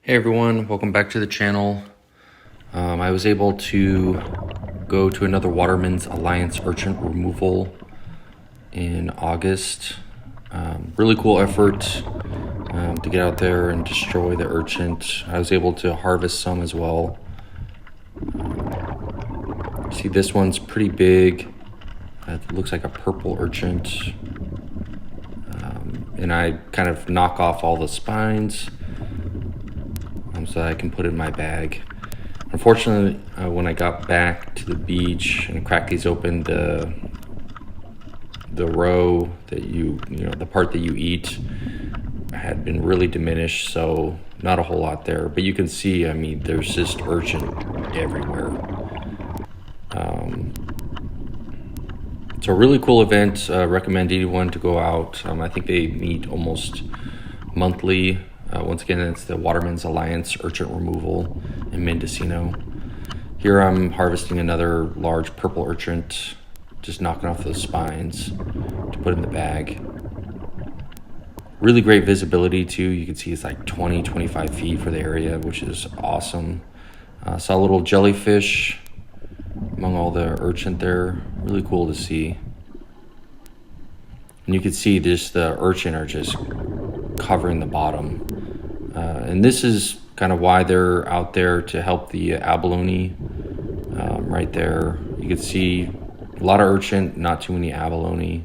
Hey everyone, welcome back to the channel. I was able to go to another Watermen's Alliance Urchin Removal in August. Really cool effort to get out there and destroy the urchin. I was able to harvest some as well. See, this one's pretty big. It looks like a purple urchin. And I kind of knock off all the spines so that I can put it in my bag. Unfortunately, when I got back to the beach and cracked these open, the roe that the part that you eat had been really diminished, so not a whole lot there. But you can see, I mean, there's just urchin everywhere. It's a really cool event. Recommend anyone to go out. I think they meet almost monthly. Once again, it's the Watermen's Alliance Urchin Removal in Mendocino. Here I'm harvesting another large purple urchin, just knocking off those spines to put in the bag. Really great visibility too. You can see it's like 20-25 feet for the area, which is awesome. Saw a little jellyfish among all the urchin there. Really cool to see. And you can see just the urchin are just covering the bottom. And this is kind of why they're out there, to help the abalone. Right there, you can see a lot of urchin, not too many abalone.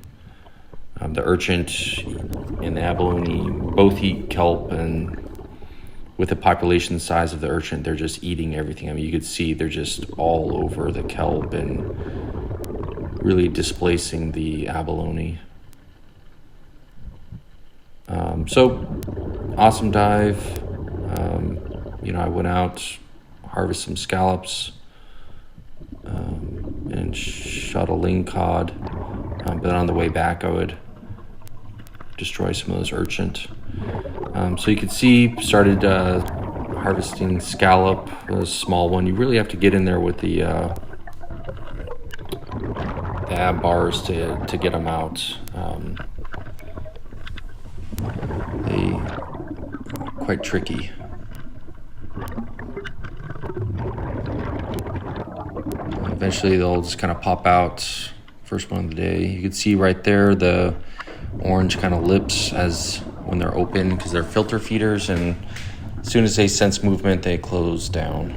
The urchin and the abalone both eat kelp, and with the population size of the urchin, they're just eating everything. I mean, you could see they're just all over the kelp and really displacing the abalone. So awesome dive. I went out, harvested some scallops, and shot a lingcod. But on the way back, I would destroy some of those urchin. So you can see, started harvesting scallop, a small one. You really have to get in there with the ab bars to get them out. They are quite tricky. Eventually they'll just kind of pop out. First one of the day. You can see right there the orange kind of lips as when they're open, because they're filter feeders, and as soon as they sense movement, they close down.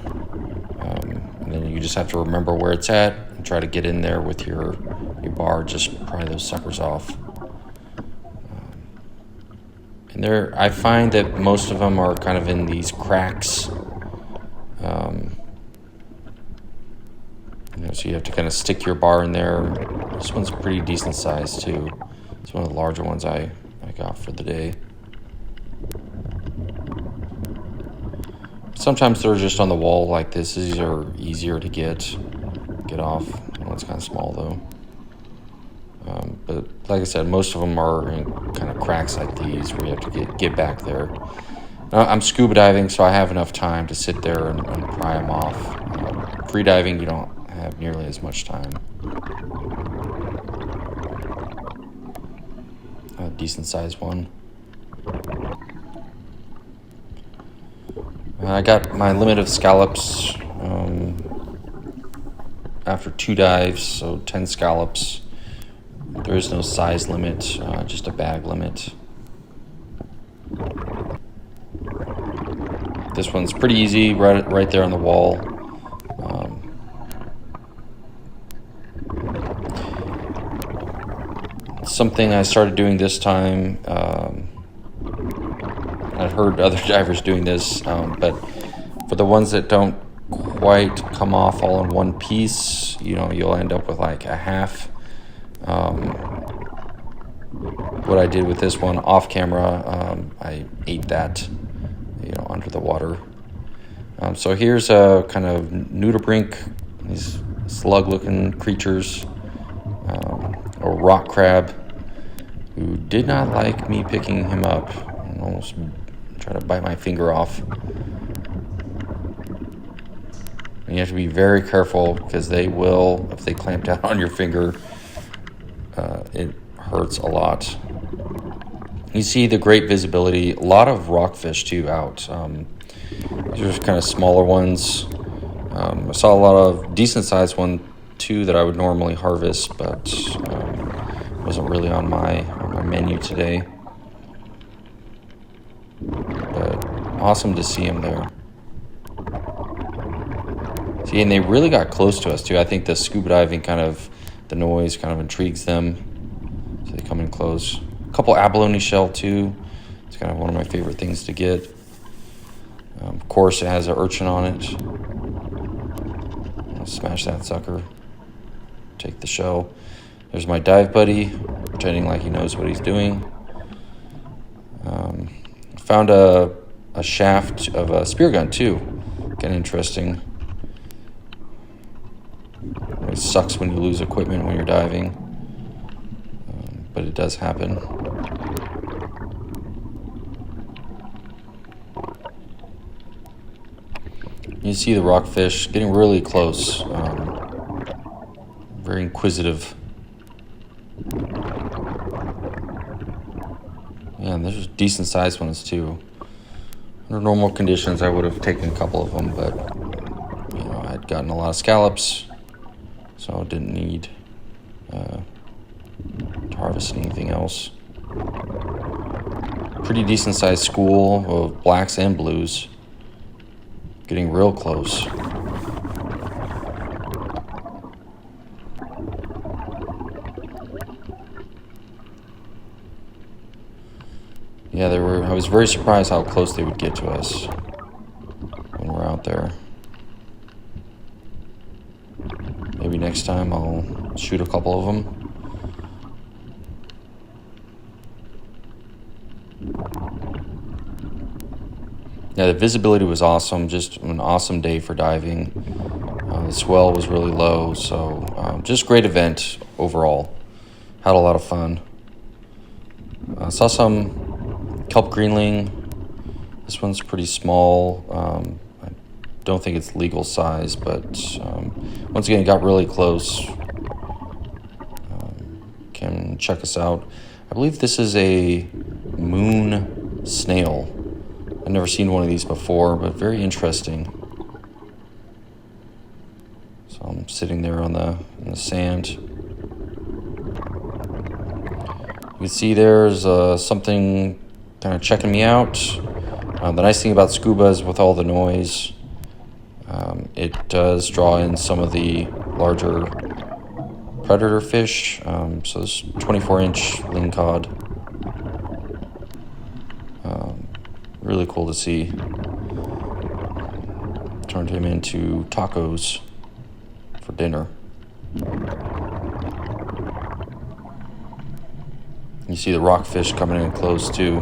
And then you just have to remember where it's at and try to get in there with your bar, just pry those suckers off. And I find that most of them are kind of in these cracks. So you have to kind of stick your bar in there. This one's pretty decent size too. It's one of the larger ones I got for the day. Sometimes they're just on the wall like this. These are easier to get off. One's kind of small though. But like I said, most of them are in kind of cracks like these where you have to get back there. I'm scuba diving, so I have enough time to sit there and pry them off. Free diving, you don't have nearly as much time. A decent sized one. I got my limit of scallops after 2 dives, so 10 scallops. There is no size limit, just a bag limit. This one's pretty easy, right there on the wall. Something I started doing this time. I've heard other divers doing this, but for the ones that don't quite come off all in one piece, you'll end up with like a half. What I did with this one off camera, I ate that, under the water. So here's a kind of nudibranch, these slug-looking creatures, a rock crab, who did not like me picking him up. I almost tried to bite my finger off. And you have to be very careful, because they will, if they clamp down on your finger, it hurts a lot. You see the great visibility, a lot of rockfish too out. These are just kind of smaller ones. I saw a lot of decent sized one too that I would normally harvest, but wasn't really on my menu today. But awesome to see them there. See, and they really got close to us too. I think the scuba diving the noise kind of intrigues them. So they come in close. A couple abalone shell too. It's kind of one of my favorite things to get. Of course, it has an urchin on it. I'll smash that sucker. Take the shell. There's my dive buddy, pretending like he knows what he's doing. Found a shaft of a spear gun too. Kind of interesting. It sucks when you lose equipment when you're diving, but it does happen. You see the rockfish getting really close. Very inquisitive. Yeah, and there's decent sized ones too. Under normal conditions, I would have taken a couple of them, but I'd gotten a lot of scallops, so I didn't need to harvest anything else. Pretty decent sized school of blacks and blues. Getting real close. Yeah, I was very surprised how close they would get to us when we're out there. Maybe next time I'll shoot a couple of them. Yeah, the visibility was awesome. Just an awesome day for diving. The swell was really low, so just great event overall. Had a lot of fun. Saw some kelp greenling. This one's pretty small. I don't think it's legal size, but once again, it got really close. Can check us out. I believe this is a moon snail. I've never seen one of these before, but very interesting. So I'm sitting there in the sand. You can see there's something kind of checking me out. The nice thing about scuba is with all the noise, it does draw in some of the larger predator fish. So this 24-inch lingcod. Really cool to see. Turned him into tacos for dinner. You see the rockfish coming in close too.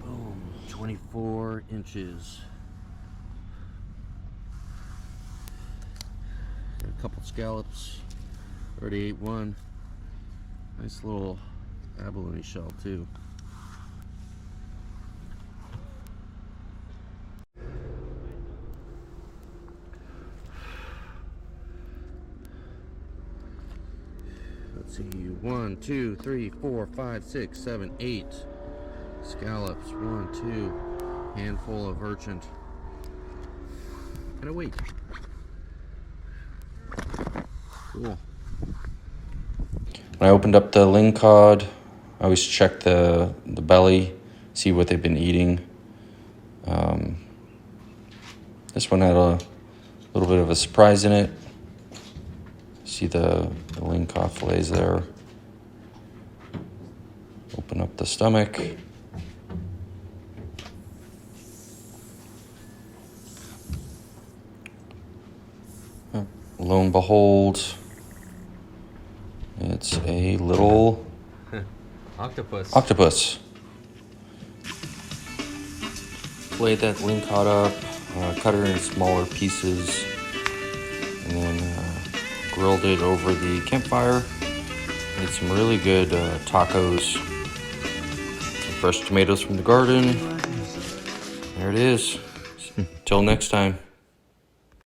Boom, 24 inches. Got a couple scallops. Already ate one. Nice little abalone shell too. Let's see, 1, 2, 3, 4, 5, 6, 7, 8 scallops. 1, 2, handful of urchin. Gotta wait. Cool. When I opened up the lingcod, I always check the belly, see what they've been eating. This one had a little bit of a surprise in it. See the lingcod fillets there. Open up the stomach. Lo and behold, it's a little octopus. Flayed that lingcod up, cut her in smaller pieces, and then grilled it over the campfire. Made some really good tacos. Some fresh tomatoes from the garden. There it is. Till next time.